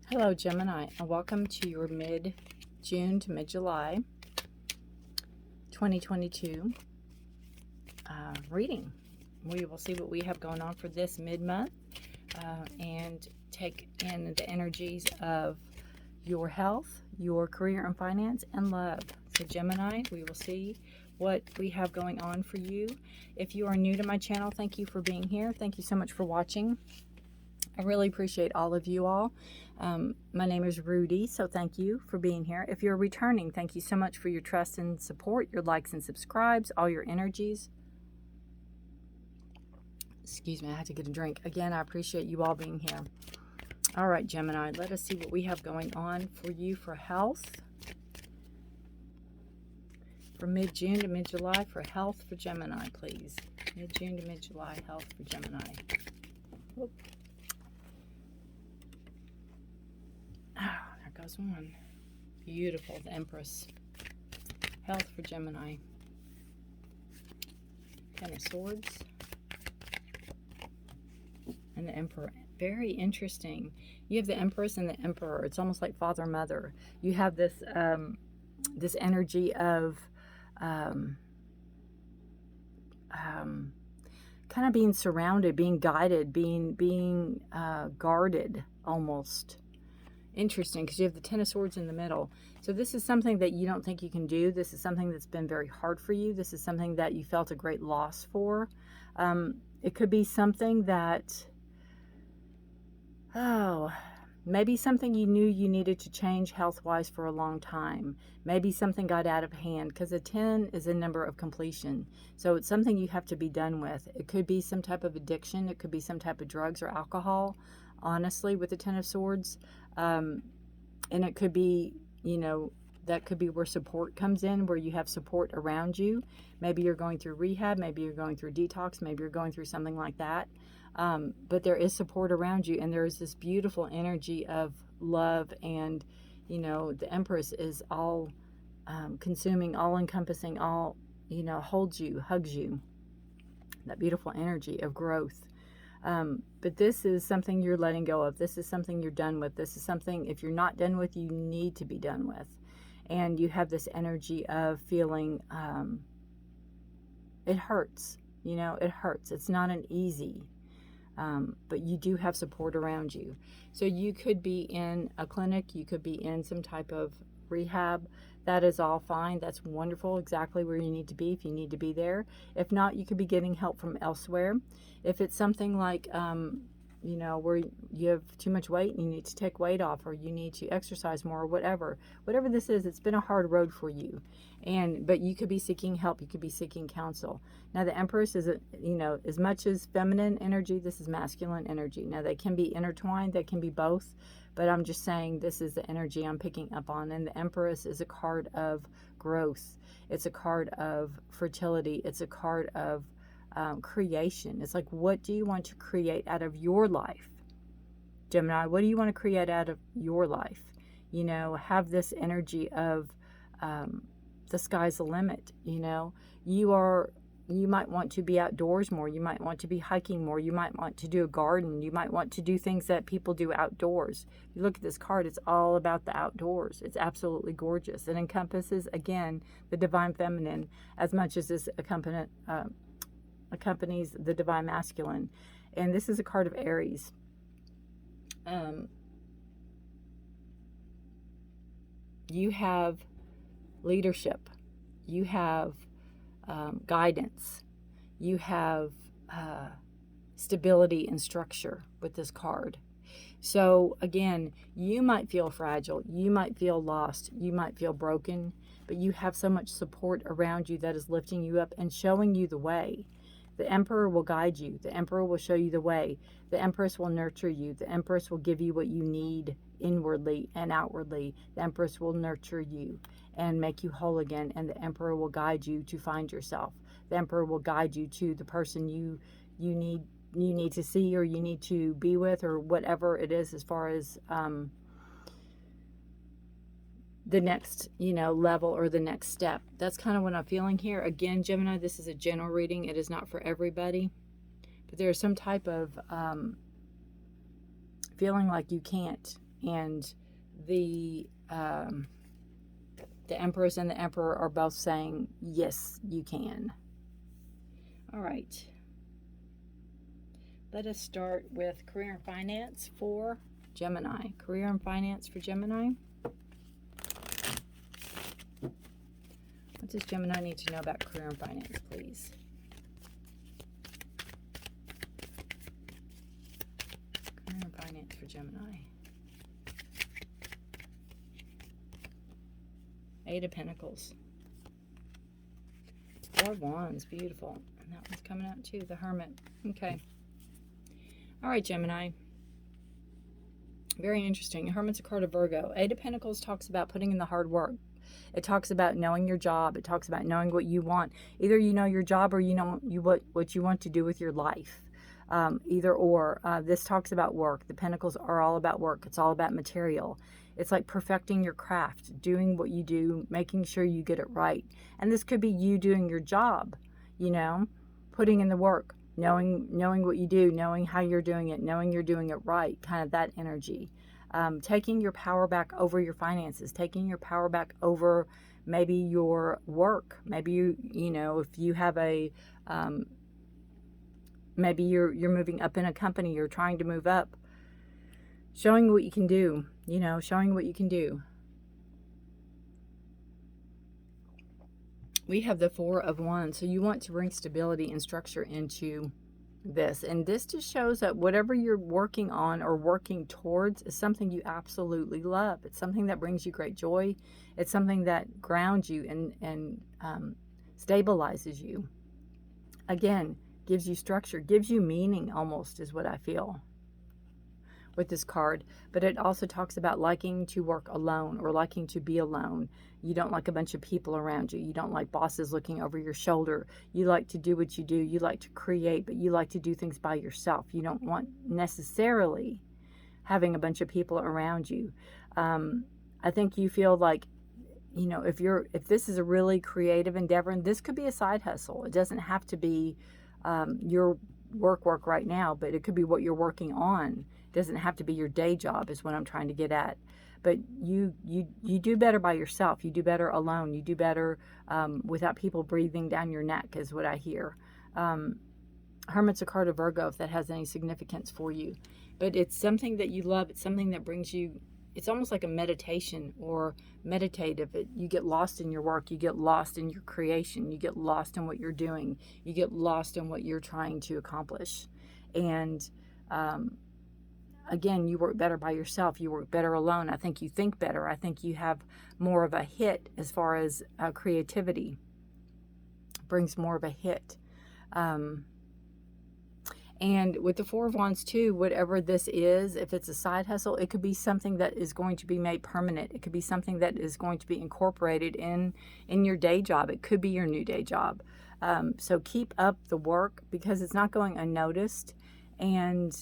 Hello, Gemini, and welcome to your mid-June to mid-July 2022 reading. We will see what we have going on for this mid-month and take in the energies of your health, your career and finance, and love. So, Gemini, we will see what we have going on for you. If you are new to my channel, thank you for being here. Thank you so much for watching. I really appreciate all of you all. My name is Rudi, so thank you for being here. If you're returning, thank you so much for your trust and support, your likes and subscribes, all your energies. Excuse me, I had to get a drink. Again, I appreciate you all being here. All right, Gemini, let us see what we have going on for you for health. For mid-June to mid-July, for health for Gemini, please. Mid-June to mid-July, health for Gemini. Whoop. Oh, there goes one. Beautiful, the Empress. Health for Gemini. Ten of Swords. And the Emperor. Very interesting. You have the Empress and the Emperor. It's almost like father and mother. You have this this energy of kind of being surrounded, being guided, being guarded almost. Interesting, because you have the Ten of Swords in the middle. So this is something that you don't think you can do. This is something that's been very hard for you. This is something that you felt a great loss for. It could be something that, maybe something you knew you needed to change health-wise for a long time. Maybe something got out of hand, because a 10 is a number of completion. So it's something you have to be done with. It could be some type of addiction. It could be some type of drugs or alcohol, honestly, with the Ten of Swords. And it could be, that could be where support comes in, where you have support around you. Maybe you're going through rehab, maybe you're going through detox, maybe you're going through something like that. But there is support around you, and there is this beautiful energy of love, and, the Empress is all consuming, all encompassing, all, holds you, hugs you. That beautiful energy of growth. But this is something you're letting go of. This is something you're done with. This is something, if you're not done with, you need to be done with. And you have this energy of feeling, it hurts, it hurts. It's not an easy, but you do have support around you. So you could be in a clinic, you could be in some type of rehab. That is all fine. That's wonderful. Exactly where you need to be if you need to be there. If not, you could be getting help from elsewhere. If it's something like, where you have too much weight and you need to take weight off, or you need to exercise more, or whatever this is, it's been a hard road for you. But you could be seeking help. You could be seeking counsel. Now, the Empress is, as much as feminine energy, this is masculine energy. Now, they can be intertwined. They can be both. But I'm just saying this is the energy I'm picking up on. And the Empress is a card of growth. It's a card of fertility. It's a card of creation. It's like, what do you want to create out of your life? Gemini, what do you want to create out of your life? Have this energy of the sky's the limit. You might want to be outdoors more. You might want to be hiking more. You might want to do a garden. You might want to do things that people do outdoors. You look at this card, it's all about the outdoors. It's absolutely gorgeous. It encompasses, again, the divine feminine as much as this accompanies the divine masculine. And this is a card of Aries. You have leadership. You have guidance. You have stability and structure with this card. So again, you might feel fragile, you might feel lost, you might feel broken, but you have so much support around you that is lifting you up and showing you the way. The Emperor will guide you. The Emperor will show you the way. The Empress will nurture you. The Empress will give you what you need inwardly and outwardly. The Empress will nurture you and make you whole again. And the Emperor will guide you to find yourself. The Emperor will guide you to the person you need to see, or you need to be with, or whatever it is, as far as the next, level or the next step. That's kind of what I'm feeling here. Again, Gemini, this is a general reading. It is not for everybody. But there's some type of feeling like you can't. And the Empress and the Emperor are both saying, yes, you can. All right. Let us start with career and finance for Gemini. Career and finance for Gemini. What does Gemini need to know about career and finance, please? Career and finance for Gemini. Eight of Pentacles. Four of Wands. Beautiful. And that one's coming out too. The Hermit. Okay. All right, Gemini. Very interesting. Hermit's a card of Virgo. Eight of Pentacles talks about putting in the hard work. It talks about knowing your job. It talks about knowing what you want. Either you know your job or you know what you want to do with your life. Either or. This talks about work. The Pentacles are all about work. It's all about material. It's like perfecting your craft, doing what you do, making sure you get it right. And this could be you doing your job, you know, putting in the work, knowing what you do, knowing how you're doing it, knowing you're doing it right, kind of that energy. Taking your power back over your finances, taking your power back over maybe your work. Maybe you know, if you have a, maybe you're moving up in a company, you're trying to move up. Showing what you can do, you know, showing what you can do. We have the Four of Wands, so you want to bring stability and structure into this. And this just shows that whatever you're working on or working towards is something you absolutely love. It's something that brings you great joy. It's something that grounds you and stabilizes you. Again, gives you structure, gives you meaning almost, is what I feel with this card. But it also talks about liking to work alone or liking to be alone. You don't like a bunch of people around you. You don't like bosses looking over your shoulder. You like to do what you do. You like to create, but you like to do things by yourself. You don't want necessarily having a bunch of people around you. I think you feel like, you know, if this is a really creative endeavor, and this could be a side hustle. It doesn't have to be your work right now, but it could be what you're working on. It doesn't have to be your day job, is what I'm trying to get at. But you do better by yourself. You do better alone. You do better without people breathing down your neck, is what I hear. Hermit's a card of Virgo, if that has any significance for you. But it's something that you love. It's something that brings you, it's almost like a meditation or meditative. You get lost in your work. You get lost in your creation. You get lost in what you're doing. You get lost in what you're trying to accomplish. And again, you work better by yourself. You work better alone. I think you think better. I think you have more of a hit as far as creativity. Brings more of a hit. And with the Four of Wands too, whatever this is, if it's a side hustle, it could be something that is going to be made permanent. It could be something that is going to be incorporated in your day job. It could be your new day job. So keep up the work because it's not going unnoticed. And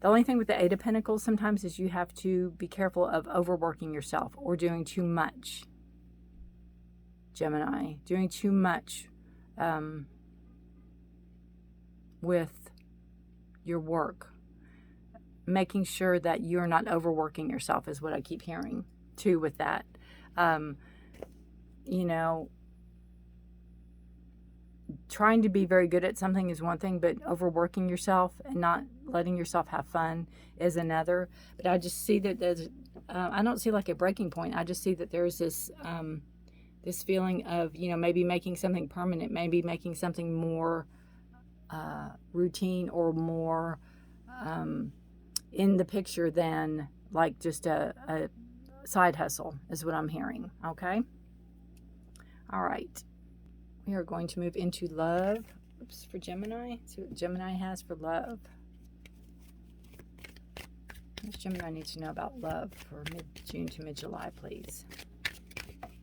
the only thing with the Eight of Pentacles sometimes is you have to be careful of overworking yourself or doing too much. Gemini, doing too much with your work. Making sure that you're not overworking yourself is what I keep hearing too with that. You know, trying to be very good at something is one thing, but overworking yourself and not letting yourself have fun is another. But I just see that there's, I don't see like a breaking point. I just see that there's this, this feeling of, you know, maybe making something permanent, maybe making something more routine or more in the picture than like just a side hustle is what I'm hearing. Okay. All right. We are going to move into love. Oops, for Gemini. See what Gemini has for love. What does Gemini need to know about love for mid-June to mid-July, please?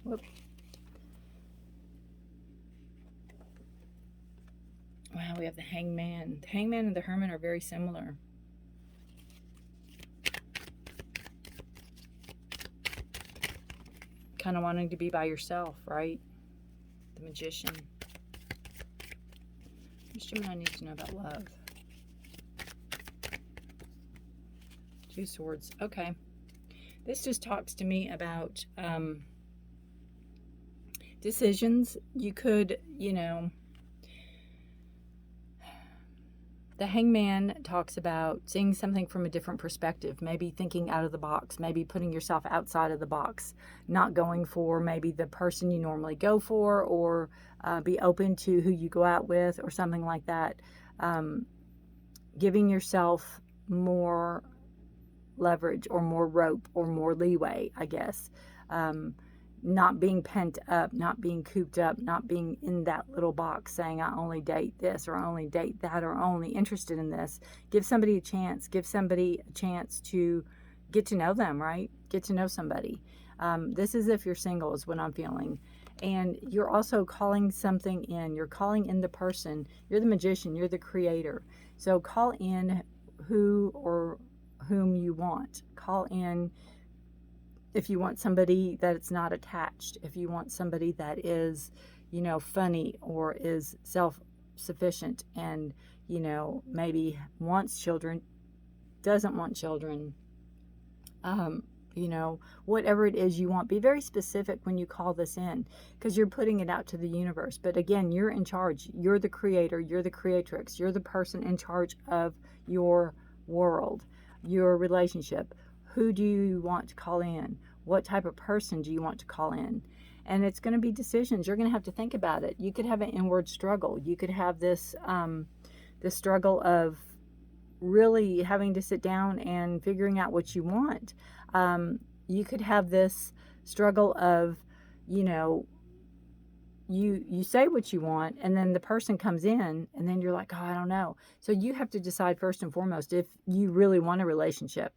Whoop. Wow, we have the Hangman. The Hangman and the Hermit are very similar. Kind of wanting to be by yourself, right? The Magician. What does Gemini need to know about love? Two of Swords. Okay. This just talks to me about decisions. You could, the Hangman talks about seeing something from a different perspective, maybe thinking out of the box, maybe putting yourself outside of the box, not going for maybe the person you normally go for, or be open to who you go out with, or something like that. Giving yourself more leverage or more rope or more leeway, I guess. Not being pent up, not being cooped up, not being in that little box saying I only date this or I only date that or only interested in this. Give somebody a chance. Give somebody a chance to get to know them, right? Get to know somebody. This is if you're single is what I'm feeling. And you're also calling something in. You're calling in the person. You're the magician. You're the creator. So call in who or whom you want. Call in if you want somebody that's not attached, if you want somebody that is, funny or is self-sufficient and, maybe wants children, doesn't want children, whatever it is you want. Be very specific when you call this in, because you're putting it out to the universe. But again, you're in charge. You're the creator. You're the creatrix. You're the person in charge of your world, your relationship. Who do you want to call in? What type of person do you want to call in? And it's going to be decisions. You're going to have to think about it. You could have an inward struggle. You could have this struggle of really having to sit down and figuring out what you want. You could have this struggle of, you say what you want, and then the person comes in, and then you're like, oh, I don't know. So you have to decide first and foremost if you really want a relationship.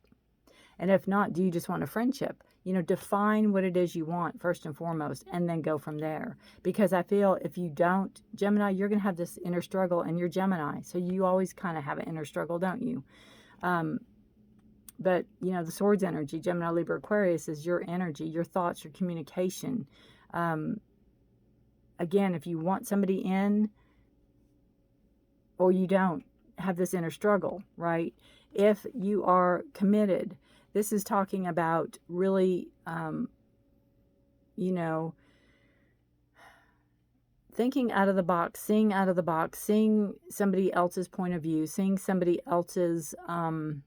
And if not, do you just want a friendship? Define what it is you want first and foremost, and then go from there. Because I feel if you don't, Gemini, you're going to have this inner struggle, and you're Gemini. So you always kind of have an inner struggle, don't you? But, the Swords energy, Gemini, Libra, Aquarius, is your energy, your thoughts, your communication. Again, if you want somebody in or you don't, have this inner struggle, right? If you are committed, this is talking about really, thinking out of the box, seeing out of the box, seeing somebody else's point of view, seeing somebody else's, how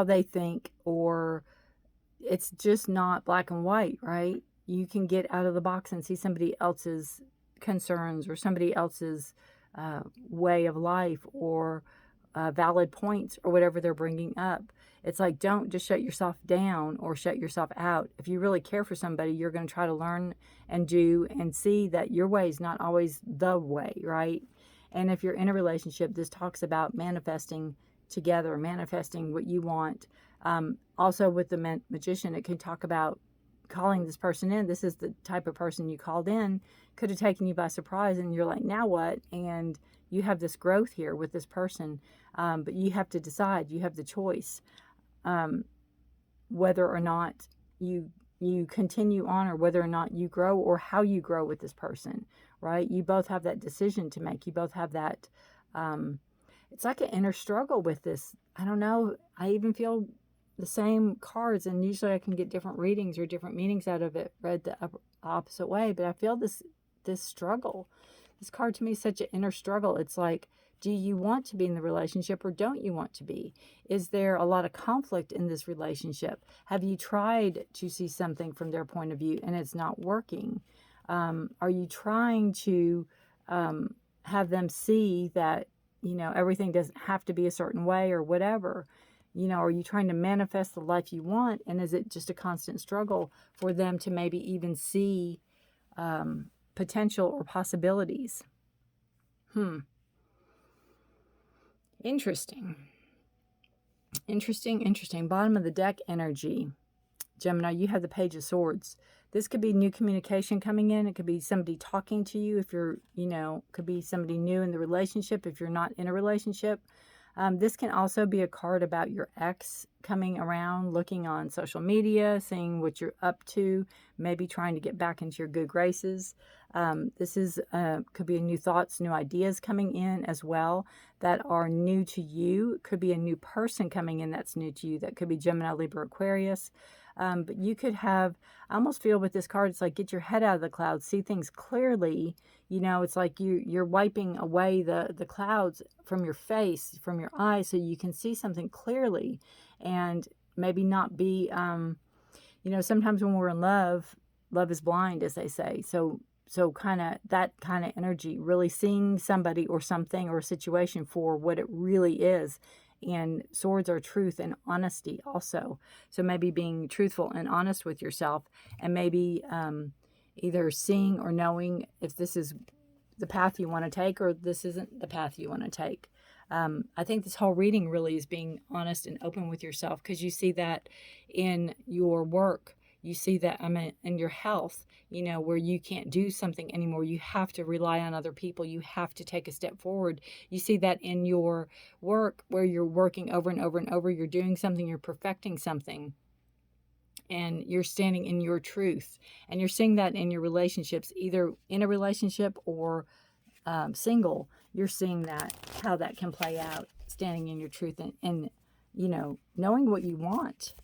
they think, or it's just not black and white, right? You can get out of the box and see somebody else's concerns or somebody else's way of life, or valid points, or whatever they're bringing up. It's like, don't just shut yourself down or shut yourself out. If you really care for somebody, you're going to try to learn and do and see that your way is not always the way, right? And if you're in a relationship, this talks about manifesting together, manifesting what you want. Also with the magician, it can talk about calling this person in. This is the type of person you called in. Could have taken you by surprise, and you're like, now what? And you have this growth here with this person, but you have to decide. You have the choice whether or not you continue on, or whether or not you grow, or how you grow with this person, right? You both have that decision to make. You both have that. It's like an inner struggle with this. I don't know. I even feel the same cards, and usually I can get different readings or different meanings out of it read the opposite way, but I feel this struggle. This card to me is such an inner struggle. It's like, do you want to be in the relationship, or don't you want to be? Is there a lot of conflict in this relationship? Have you tried to see something from their point of view and it's not working? Are you trying to have them see that, everything doesn't have to be a certain way or whatever? Are you trying to manifest the life you want? And is it just a constant struggle for them to maybe even see potential or possibilities? Interesting. Bottom of the deck energy. Gemini, you have the Page of Swords. This could be new communication coming in. It could be somebody talking to you if you're, could be somebody new in the relationship if you're not in a relationship. This can also be a card about your ex coming around, looking on social media, seeing what you're up to, maybe trying to get back into your good graces. This is could be new thoughts, new ideas coming in as well that are new to you. It could be a new person coming in that's new to you. That could be Gemini, Libra, Aquarius. But you could have, I almost feel with this card, it's like get your head out of the clouds, see things clearly. You know, it's like you're wiping away the clouds from your face, from your eyes, so you can see something clearly and maybe not be, you know, sometimes when we're in love, love is blind, as they say. So kind of that kind of energy, really seeing somebody or something or a situation for what it really is. And swords are truth and honesty also. So maybe being truthful and honest with yourself, and maybe either seeing or knowing if this is the path you want to take or this isn't the path you want to take. I think this whole reading really is being honest and open with yourself, because you see that in your work. You see that in your health, you know, where you can't do something anymore. You have to rely on other people. You have to take a step forward. You see that in your work, where you're working over and over and over. You're doing something, you're perfecting something, and you're standing in your truth. And you're seeing that in your relationships, either in a relationship or single. You're seeing that, how that can play out, standing in your truth and you know, knowing what you want.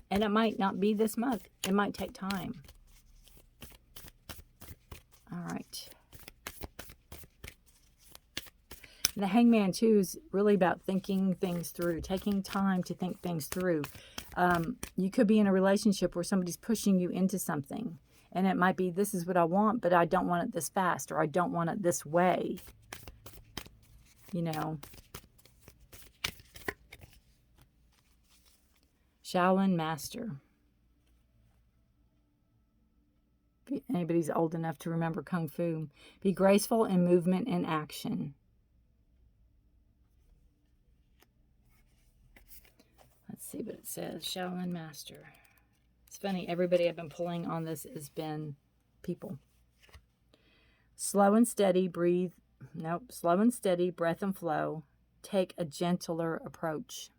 And it might not be this month. It might take time. All right. And the Hangman, too, is really about thinking things through, taking time to think things through. You could be in a relationship where somebody's pushing you into something. And it might be, this is what I want, but I don't want it this fast, or I don't want it this way. You know. Shaolin Master. If anybody's old enough to remember Kung Fu. Be graceful in movement and action. Let's see what it says. Shaolin Master. It's funny, everybody I've been pulling on this has been people. Slow and steady, breathe. Nope. Slow and steady, breath and flow. Take a gentler approach.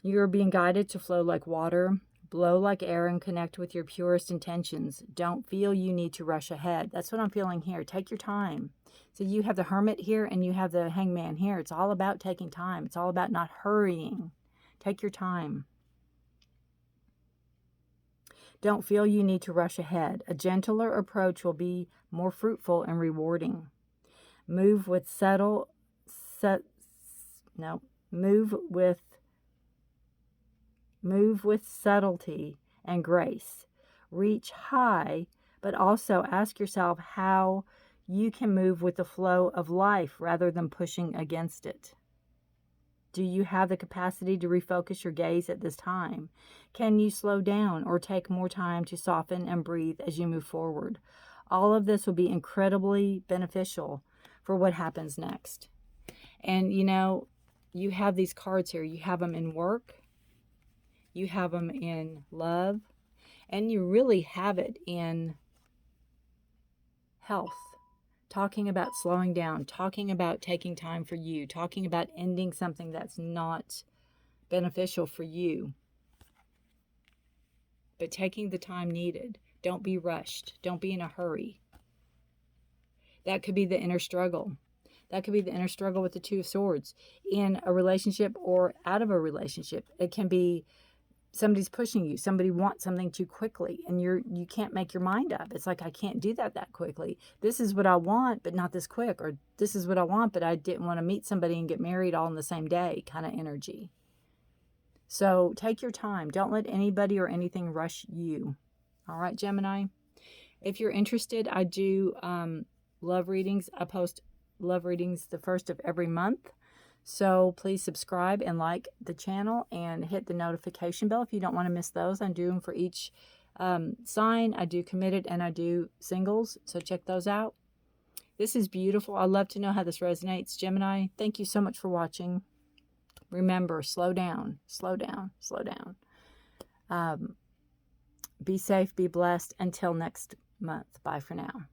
You're being guided to flow like water, blow like air, and connect with your purest intentions. Don't feel you need to rush ahead. That's what I'm feeling here. Take your time. So you have the Hermit here and you have the Hangman here. It's all about taking time. It's all about not hurrying. Take your time. Don't feel you need to rush ahead. A gentler approach will be more fruitful and rewarding. Move with subtlety and grace. Reach high, but also ask yourself how you can move with the flow of life rather than pushing against it. Do you have the capacity to refocus your gaze at this time? Can you slow down or take more time to soften and breathe as you move forward? All of this will be incredibly beneficial for what happens next. And you know, you have these cards here. You have them in work. You have them in love. And you really have it in health. Talking about slowing down, talking about taking time for you, talking about ending something that's not beneficial for you. But taking the time needed. Don't be rushed. Don't be in a hurry. That could be the inner struggle. That could be the inner struggle with the Two of Swords in a relationship or out of a relationship. It can be somebody's pushing you. Somebody wants something too quickly and you can't make your mind up. It's like, I can't do that quickly. This is what I want, but not this quick. Or this is what I want, but I didn't want to meet somebody and get married all in the same day kind of energy. So take your time. Don't let anybody or anything rush you. All right, Gemini. If you're interested, I do love readings. I post love readings the first of every month. So please subscribe and like the channel and hit the notification bell if you don't want to miss those. I do them for each sign. I do committed and I do singles. So check those out. This is beautiful. I'd love to know how this resonates. Gemini, thank you so much for watching. Remember, slow down, slow down, slow down. Be safe, be blessed. Until next month. Bye for now.